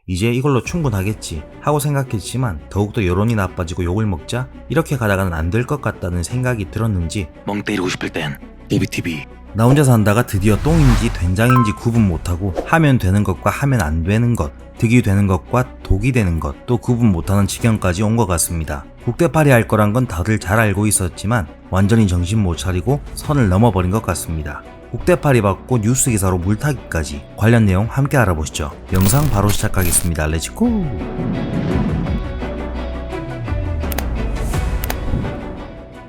이제 이걸로 충분하겠지 하고 생각했지만 더욱더 여론이 나빠지고 욕을 먹자 이렇게 가다가는 안 될 것 같다는 생각이 들었는지 멍 때리고 싶을 땐 DBTV. 나 혼자 산다가 드디어 똥인지 된장인지 구분 못하고 하면 되는 것과 하면 안 되는 것, 득이 되는 것과 독이 되는 것 또 구분 못하는 지경까지 온 것 같습니다. 국대팔이 할 거란 건 다들 잘 알고 있었지만 완전히 정신 못 차리고 선을 넘어버린 것 같습니다. 국대팔이 받고 뉴스 기사로 물타기까지 관련 내용 함께 알아보시죠. 영상 바로 시작하겠습니다. 렛츠고!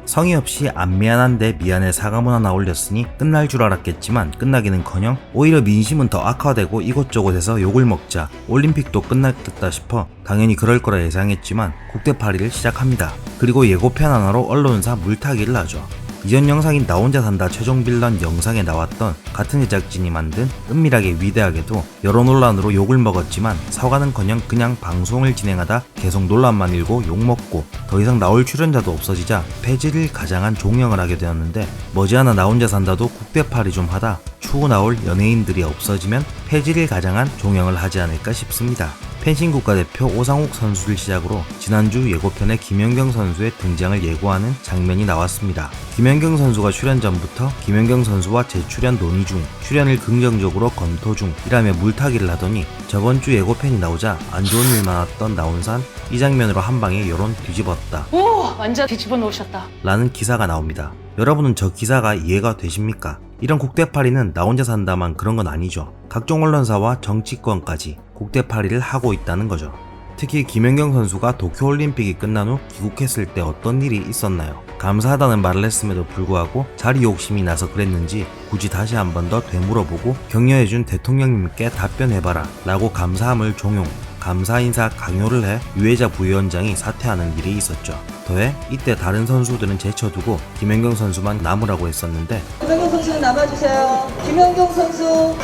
성의 없이 안 미안한데 미안해 사과문 하나 올렸으니 끝날 줄 알았겠지만 끝나기는커녕 오히려 민심은 더 악화되고 이곳저곳에서 욕을 먹자 올림픽도 끝났겠다 싶어 당연히 그럴 거라 예상했지만 국대팔이를 시작합니다. 그리고 예고편 하나로 언론사 물타기를 하죠. 이전 영상인 나 혼자 산다 최종 빌런 영상에 나왔던 같은 제작진이 만든 은밀하게 위대하게도 여러 논란으로 욕을 먹었지만 사과는커녕 그냥 방송을 진행하다 계속 논란만 일고 욕먹고 더 이상 나올 출연자도 없어지자 폐지를 가장한 종영을 하게 되었는데 머지않아 나 혼자 산다도 국대팔이 좀 하다 추후 나올 연예인들이 없어지면 폐지를 가장한 종영을 하지 않을까 싶습니다. 펜싱 국가대표 오상욱 선수를 시작으로 지난주 예고편에 김연경 선수의 등장을 예고하는 장면이 나왔습니다. 김연경 선수가 출연 전부터 김연경 선수와 재출연 논의 중, 출연을 긍정적으로 검토 중이라며 물타기를 하더니 저번주 예고편이 나오자 안 좋은 일 많았던 나온산 이 장면으로 한방에 여론 뒤집었다. 오! 완전 뒤집어 놓으셨다. 라는 기사가 나옵니다. 여러분은 저 기사가 이해가 되십니까? 이런 국대팔이는 나 혼자 산다만 그런 건 아니죠. 각종 언론사와 정치권까지 국대팔이를 하고 있다는 거죠. 특히 김연경 선수가 도쿄올림픽이 끝난 후 귀국했을 때 어떤 일이 있었나요? 감사하다는 말을 했음에도 불구하고 자리 욕심이 나서 그랬는지 굳이 다시 한 번 더 되물어보고 격려해준 대통령님께 답변해봐라 라고 감사함을 종용, 감사 인사 강요를 해 유해자 부위원장이 사퇴하는 일이 있었죠. 더해 이때 다른 선수들은 제쳐두고 김연경 선수만 남으라고 했었는데 김연경 선수는 남아주세요. 김연경 선수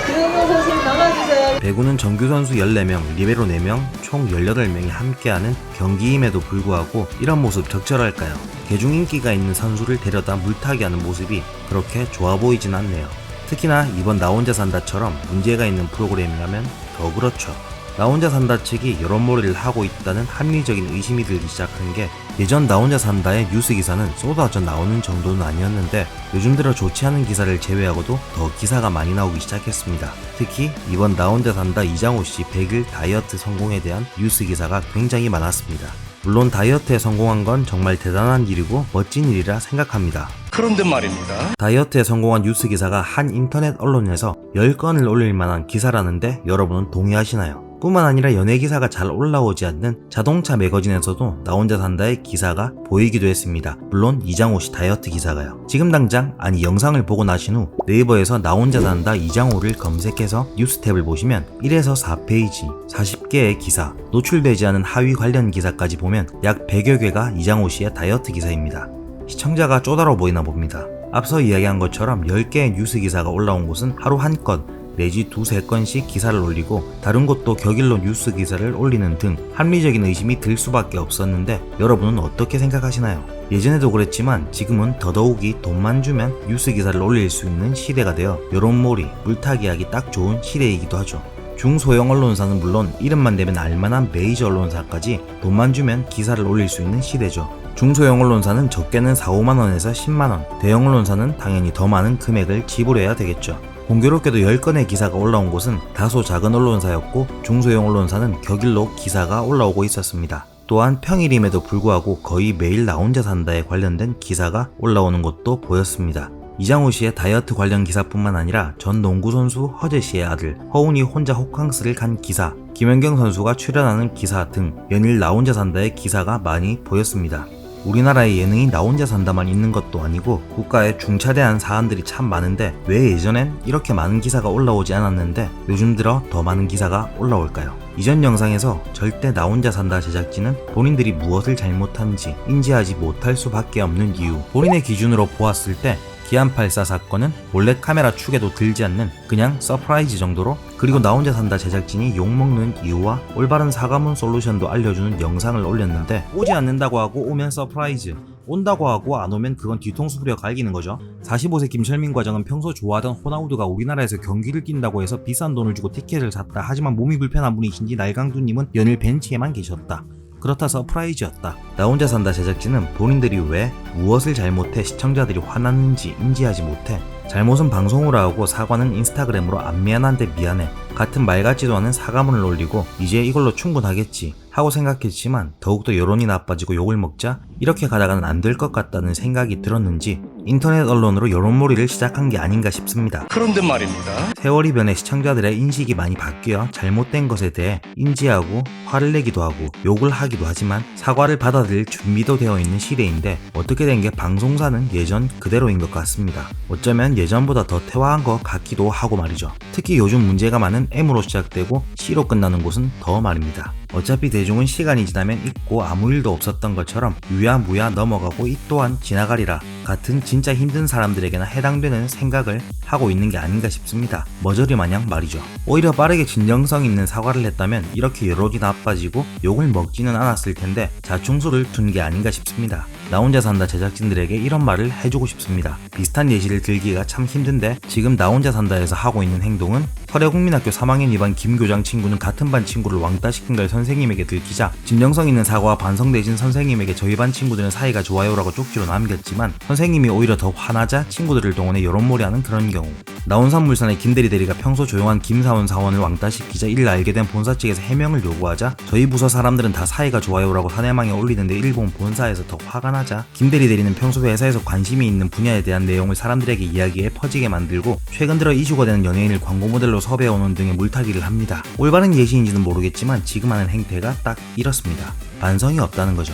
남아주세요. 배구는 정규 선수 14명, 리베로 4명, 총 18명이 함께하는 경기임에도 불구하고 이런 모습 적절할까요? 대중 인기가 있는 선수를 데려다 물타기하는 모습이 그렇게 좋아 보이진 않네요. 특히나 이번 나 혼자 산다처럼 문제가 있는 프로그램이라면 더 그렇죠. 나 혼자 산다 측이 여론몰이를 하고 있다는 합리적인 의심이 들기 시작한 게 예전 나 혼자 산다의 뉴스 기사는 쏟아져 나오는 정도는 아니었는데 요즘 들어 좋지 않은 기사를 제외하고도 더 기사가 많이 나오기 시작했습니다. 특히 이번 나 혼자 산다 이장호씨 100일 다이어트 성공에 대한 뉴스 기사가 굉장히 많았습니다. 물론 다이어트에 성공한 건 정말 대단한 일이고 멋진 일이라 생각합니다. 그런데 말입니다. 다이어트에 성공한 뉴스 기사가 한 인터넷 언론에서 10건을 올릴 만한 기사라는데 여러분은 동의하시나요? 뿐만 아니라 연예 기사가 잘 올라오지 않는 자동차 매거진에서도 나 혼자 산다의 기사가 보이기도 했습니다. 물론 이장호씨 다이어트 기사가요. 지금 당장 아니 영상을 보고 나신 후 네이버에서 나 혼자 산다 이장호를 검색해서 뉴스 탭을 보시면 1에서 4페이지 40개의 기사, 노출되지 않은 하위 관련 기사까지 보면 약 100여 개가 이장호씨의 다이어트 기사입니다. 시청자가 쪼다로 보이나 봅니다. 앞서 이야기한 것처럼 10개의 뉴스 기사가 올라온 곳은 하루 한 건 내지 두세 건씩 기사를 올리고 다른 곳도 격일로 뉴스 기사를 올리는 등 합리적인 의심이 들 수밖에 없었는데 여러분은 어떻게 생각하시나요? 예전에도 그랬지만 지금은 더더욱이 돈만 주면 뉴스 기사를 올릴 수 있는 시대가 되어 여론몰이, 물타기하기 딱 좋은 시대이기도 하죠. 중소형 언론사는 물론 이름만 대면 알만한 메이저 언론사까지 돈만 주면 기사를 올릴 수 있는 시대죠. 중소형 언론사는 적게는 4-5만원에서 10만원, 대형 언론사는 당연히 더 많은 금액을 지불해야 되겠죠. 공교롭게도 10건의 기사가 올라온 곳은 다소 작은 언론사였고 중소형 언론사는 격일로 기사가 올라오고 있었습니다. 또한 평일임에도 불구하고 거의 매일 나 혼자 산다에 관련된 기사가 올라오는 곳도 보였습니다. 이장호 씨의 다이어트 관련 기사뿐만 아니라 전 농구선수 허재 씨의 아들 허운이 혼자 호캉스를 간 기사, 김연경 선수가 출연하는 기사 등 연일 나 혼자 산다의 기사가 많이 보였습니다. 우리나라의 예능이 나 혼자 산다만 있는 것도 아니고 국가에 중차대한 사안들이 참 많은데 왜 예전엔 이렇게 많은 기사가 올라오지 않았는데 요즘 들어 더 많은 기사가 올라올까요? 이전 영상에서 절대 나 혼자 산다 제작진은 본인들이 무엇을 잘못한지 인지하지 못할 수밖에 없는 이유, 본인의 기준으로 보았을 때 기안84 사건은 몰래카메라 축에도 들지 않는 그냥 서프라이즈 정도로, 그리고 나 혼자 산다 제작진이 욕먹는 이유와 올바른 사과문 솔루션도 알려주는 영상을 올렸는데 오지 않는다고 하고 오면 서프라이즈, 온다고 하고 안 오면 그건 뒤통수 부려 갈기는 거죠. 45세 김철민 과장은 평소 좋아하던 호나우두가 우리나라에서 경기를 뛴다고 해서 비싼 돈을 주고 티켓을 샀다. 하지만 몸이 불편한 분이신지 날강두님은 연일 벤치에만 계셨다. 그렇다 서프라이즈였다. 나 혼자 산다 제작진은 본인들이 왜 무엇을 잘못해 시청자들이 화났는지 인지하지 못해 잘못은 방송으로 하고 사과는 인스타그램으로 안 미안한데 미안해 같은 말 같지도 않은 사과문을 올리고 이제 이걸로 충분하겠지 하고 생각했지만 더욱더 여론이 나빠지고 욕을 먹자 이렇게 가다가는 안 될 것 같다는 생각이 들었는지 인터넷 언론으로 여론몰이를 시작한 게 아닌가 싶습니다. 그런데 말입니다. 세월이 변해 시청자들의 인식이 많이 바뀌어 잘못된 것에 대해 인지하고 화를 내기도 하고 욕을 하기도 하지만 사과를 받아들일 준비도 되어 있는 시대인데 어떻게 된 게 방송사는 예전 그대로인 것 같습니다. 어쩌면 예전보다 더 퇴화한 것 같기도 하고 말이죠. 특히 요즘 문제가 많은 M으로 시작되고 C로 끝나는 곳은 더 말입니다. 어차피 대중은 시간이 지나면 잊고 아무 일도 없었던 것처럼 유야무야 넘어가고 이 또한 지나가리라 같은 진짜 힘든 사람들에게나 해당되는 생각을 하고 있는 게 아닌가 싶습니다. 머저리 마냥 말이죠. 오히려 빠르게 진정성 있는 사과를 했다면 이렇게 여론이 나빠지고 욕을 먹지는 않았을 텐데 자충수를 둔 게 아닌가 싶습니다. 나 혼자 산다 제작진들에게 이런 말을 해주고 싶습니다. 비슷한 예시를 들기가 참 힘든데 지금 나 혼자 산다에서 하고 있는 행동은 서래국민학교 3학년 2반 김교장 친구는 같은 반 친구를 왕따시킨 걸 선생님에게 들키자 진정성 있는 사과와 반성 대신 선생님에게 저희 반 친구들은 사이가 좋아요라고 쪽지로 남겼지만 선생님이 오히려 더 화나자 친구들을 동원해 여론몰이하는 그런 경우 나온산물산의 김대리 대리가 평소 조용한 김사원 사원을 왕따시키자 이를 알게 된 본사 측에서 해명을 요구하자 저희 부서 사람들은 다 사이가 좋아요라고 사내망에 올리는데 일본 본사에서 더 화가 나자 김대리 대리는 평소 회사에서 관심이 있는 분야에 대한 내용을 사람들에게 이야기해 퍼지게 만들고 최근 들어 이슈가 되는 연예인을 광고 모델로 섭외해오는 등의 물타기를 합니다. 올바른 예시인지는 모르겠지만 지금 하는 행태가 딱 이렇습니다. 반성이 없다는 거죠.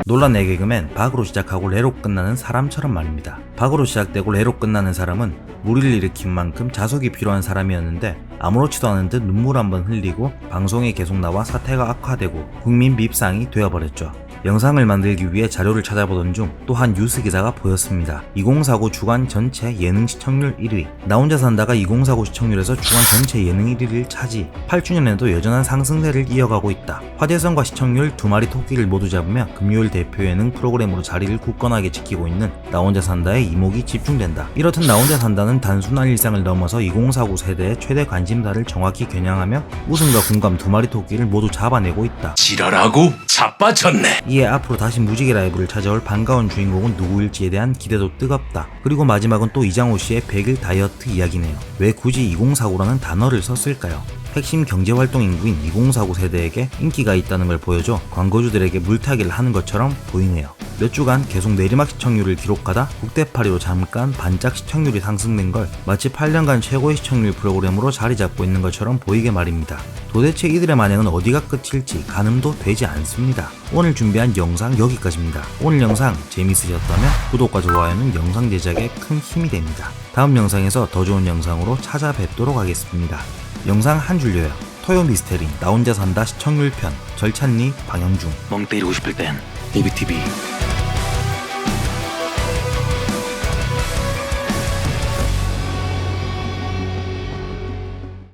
논란의 개그맨 박으로 시작하고 레로 끝나는 사람처럼 말입니다. 박으로 시작되고 레로 끝나는 사람은 무리를 일으킨 만큼 자석이 필요한 사람이었는데 아무렇지도 않은 듯 눈물 한번 흘리고 방송에 계속 나와 사태가 악화되고 국민 밉상이 되어버렸죠. 영상을 만들기 위해 자료를 찾아보던 중 또 한 뉴스 기사가 보였습니다. 2049 주간 전체 예능 시청률 1위. 나 혼자 산다가 2049 시청률에서 주간 전체 예능 1위를 차지. 8주년에도 여전한 상승세를 이어가고 있다. 화제성과 시청률 두 마리 토끼를 모두 잡으며 금요일 대표 예능 프로그램으로 자리를 굳건하게 지키고 있는 나 혼자 산다에 이목이 집중된다. 이렇듯 나 혼자 산다는 단순한 일상을 넘어서 2049 세대의 최대 관심사를 정확히 겨냥하며 웃음과 공감 두 마리 토끼를 모두 잡아내고 있다. 지랄하고 자빠졌네. 이에 앞으로 다시 무지개 라이브를 찾아올 반가운 주인공은 누구일지에 대한 기대도 뜨겁다. 그리고 마지막은 또 이장호 씨의 100일 다이어트 이야기네요. 왜 굳이 2049라는 단어를 썼을까요? 핵심 경제활동 인구인 2049 세대에게 인기가 있다는 걸 보여줘 광고주들에게 물타기를 하는 것처럼 보이네요. 몇 주간 계속 내리막 시청률을 기록하다 국대파리로 잠깐 반짝 시청률이 상승된 걸 마치 8년간 최고의 시청률 프로그램으로 자리 잡고 있는 것처럼 보이게 말입니다. 도대체 이들의 만행은 어디가 끝일지 가늠도 되지 않습니다. 오늘 준비한 영상 여기까지입니다. 오늘 영상 재밌으셨다면 구독과 좋아요는 영상 제작에 큰 힘이 됩니다. 다음 영상에서 더 좋은 영상으로 찾아뵙도록 하겠습니다. 영상 한 줄요요. 토요 미스테리 나 혼자 산다 시청률 편 절찬리 방영중. 멍 때리고 싶을 땐 DBTV.